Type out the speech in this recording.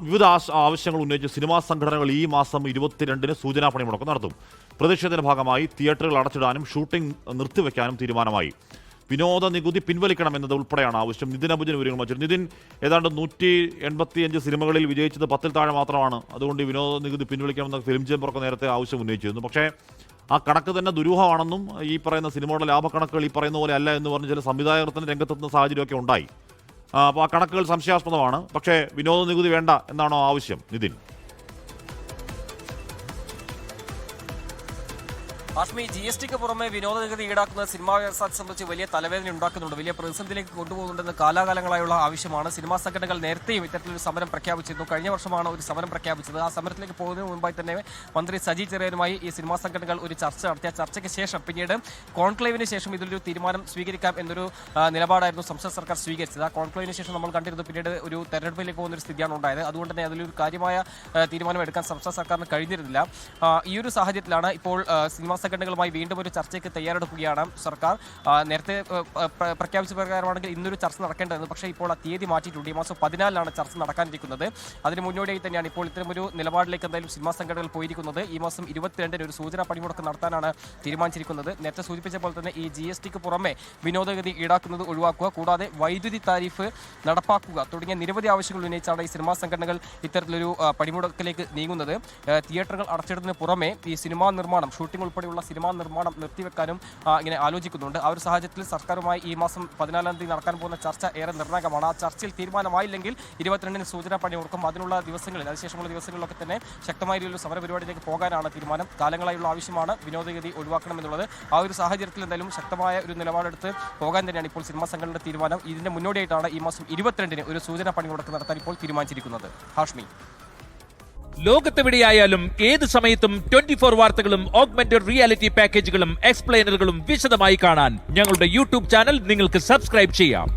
വിവിധ ആവശ്യങ്ങൾ ഉന്നയിച്ച് സിനിമാ സംഘടനകൾ ഈ മാസം 22-ന് സൂചനാ പണിമുടക്ക് നടത്തും. പ്രതിഷേധത്തിന്റെ ഭാഗമായി തിയേറ്ററുകൾ അടച്ചിടാനും ഷൂട്ടിംഗ് നിർത്തിവെക്കാനും തീരുമാനമായി. വിനോദ നികുതി പിൻവലിക്കണം എന്നത് ഉൾപ്പെടെയാണ് ആവശ്യം. നിതിൻ അബുജൻ വിവരങ്ങൾ വച്ചിരുന്നു. നിതിൻ, ഏതാണ്ട് 185 സിനിമകളിൽ വിജയിച്ചത് 10-ൽ താഴെ മാത്രമാണ്. അതുകൊണ്ട് വിനോദ നികുതി പിൻവലിക്കണമെന്ന ഫിലിം ചേംബറൊക്കെ നേരത്തെ ആവശ്യം ഉന്നയിച്ചിരുന്നു. പക്ഷേ ആ കണക്ക് തന്നെ ദുരൂഹമാണെന്നും ഈ പറയുന്ന സിനിമയുടെ ലാഭക്കണക്കുകൾ ഈ പറയുന്ന പോലെ അല്ല എന്ന് പറഞ്ഞ് ചില സംവിധായകർ തന്നെ രംഗത്തെത്തുന്ന സാഹചര്യമൊക്കെ ഉണ്ടായി. അപ്പോൾ ആ കണക്കുകൾ സംശയാസ്പദമാണ്. പക്ഷേ വിനോദ നികുതി വേണ്ട എന്നാണോ ആവശ്യം, നിതിൻ? ഹാഷ്മി, GSTക്ക് പുറമെ വിനോദ നികുതി ഈടാക്കുന്ന സിനിമാ വ്യവസായത്തെ സംബന്ധിച്ച് വലിയ തലവേദന ഉണ്ടാക്കുന്നുണ്ട്, വലിയ പ്രതിസന്ധിയിലേക്ക് കൊണ്ടുപോകുന്നുണ്ടെന്ന് കാലാകാലങ്ങളായുള്ള ആവശ്യമാണ്. സിനിമാ സംഘടനകൾ നേരത്തെയും ഇത്തരത്തിലൊരു സമരം പ്രഖ്യാപിച്ചിരുന്നു. കഴിഞ്ഞ വർഷമാണ് ഒരു സമരം പ്രഖ്യാപിച്ചത്. ആ സമരത്തിലേക്ക് പോകുന്നതിന് മുമ്പായി തന്നെ മന്ത്രി സജി ചെറിയാനുമായി ഈ സിനിമാ സംഘടനകൾ ഒരു ചർച്ച നടത്തിയ ചർച്ചയ്ക്ക് ശേഷം പിന്നീട് കോൺക്ലേവിന് ശേഷം ഇതിലൊരു തീരുമാനം സ്വീകരിക്കാം എന്നൊരു നിലപാടായിരുന്നു സംസ്ഥാന സർക്കാർ സ്വീകരിച്ചത്. ആ കോൺക്ലേവിന് ശേഷം നമ്മൾ കണ്ടിരുന്നു പിന്നീട് ഒരു തെരഞ്ഞെടുപ്പിലേക്ക് പോകുന്ന ഒരു സ്ഥിതിയാണ് ഉണ്ടായത്. അതുകൊണ്ട് തന്നെ അതിലൊരു കാര്യമായ തീരുമാനം എടുക്കാൻ സംസ്ഥാന സർക്കാരിന് കഴിഞ്ഞിരുന്നില്ല. ഈ ഒരു സാഹചര്യത്തിലാണ് ഇപ്പോൾ സിനിമാ സംഘടനകളുമായി വീണ്ടും ഒരു ചർച്ചയ്ക്ക് തയ്യാറെടുക്കുകയാണ് സർക്കാർ. നേരത്തെ പ്രഖ്യാപിച്ച പ്രകാരമാണെങ്കിൽ ഇന്നൊരു ചർച്ച നടക്കേണ്ടതെന്ന്, പക്ഷേ ഇപ്പോൾ ആ തീയതി മാറ്റിയിട്ടുണ്ട്. ഈ മാസം 14-ലാണ് ചർച്ച നടക്കാനിരിക്കുന്നത്. അതിന് മുന്നോടിയായി തന്നെയാണ് ഇപ്പോൾ ഇത്തരമൊരു നിലപാടിലേക്ക് എന്തായാലും സിനിമാ സംഘടനകൾ പോയിരിക്കുന്നത്. ഈ മാസം 22-ന് ഒരു സൂചനാ പണിമുടക്ക് നടത്താനാണ് തീരുമാനിച്ചിരിക്കുന്നത്. നേരത്തെ സൂചിപ്പിച്ച പോലെ തന്നെ ഈ GSTക്ക് പുറമെ വിനോദഗതി ഈടാക്കുന്നത് ഒഴിവാക്കുക, കൂടാതെ വൈദ്യുതി താരിഫ് നടപ്പാക്കുക തുടങ്ങിയ നിരവധി ആവശ്യങ്ങൾ ഉന്നയിച്ചാണ് ഈ സിനിമാ സംഘടനകൾ ഇത്തരത്തിലൊരു പണിമുടക്കിലേക്ക് നീങ്ങുന്നത്. തിയേറ്ററുകൾ അടച്ചിടുന്നതിന് പുറമെ ഈ സിനിമാ നിർമ്മാണം, ഷൂട്ടിംഗ് ഉൾപ്പെടെയുള്ള സിനിമാ നിർമ്മാണം നിർത്തിവെക്കാനും ഇങ്ങനെ ആലോചിക്കുന്നുണ്ട്. ആ ഒരു സാഹചര്യത്തിൽ സർക്കാരുമായി ഈ മാസം 14-ാം തീയതി നടക്കാൻ പോകുന്ന ചർച്ച ഏറെ നിർണായകമാണ്. ആ ചർച്ചയിൽ തീരുമാനമായില്ലെങ്കിൽ 22-ന് സൂചനാ പണിമുടക്കും. അതിനുള്ള ദിവസങ്ങളിൽ, അതിനുശേഷമുള്ള ദിവസങ്ങളിലൊക്കെ തന്നെ ശക്തമായ ഒരു സമരപരിപാടിയിലേക്ക് പോകാനാണ് തീരുമാനം. കാലങ്ങളായുള്ള ആവശ്യമാണ് വിനോദഗതി ഒഴിവാക്കണമെന്നുള്ളത്. ആ ഒരു സാഹചര്യത്തിൽ എന്തായാലും ശക്തമായ ഒരു നിലപാടെടുത്ത് പോകാൻ തന്നെയാണ് ഇപ്പോൾ സിനിമാ സംഘടനയുടെ തീരുമാനം. ഇതിന്റെ മുന്നോടിയായിട്ടാണ് ഈ മാസം 22-ന് ഒരു സൂചനാ പണിമുടക്ക് നടത്താൻ ഇപ്പോൾ തീരുമാനിച്ചിരിക്കുന്നത്. ഹാഷ്മി, ലോകത്തെവിടെയായാലും ഏത് സമയത്തും 24 വാർത്തകളും ഓഗ്മെന്റഡ് റിയാലിറ്റി പാക്കേജുകളും എക്സ്പ്ലെയിനറുകളും വിശദമായി കാണാൻ ഞങ്ങളുടെ യൂട്യൂബ് ചാനൽ നിങ്ങൾക്ക് സബ്സ്ക്രൈബ് ചെയ്യാം.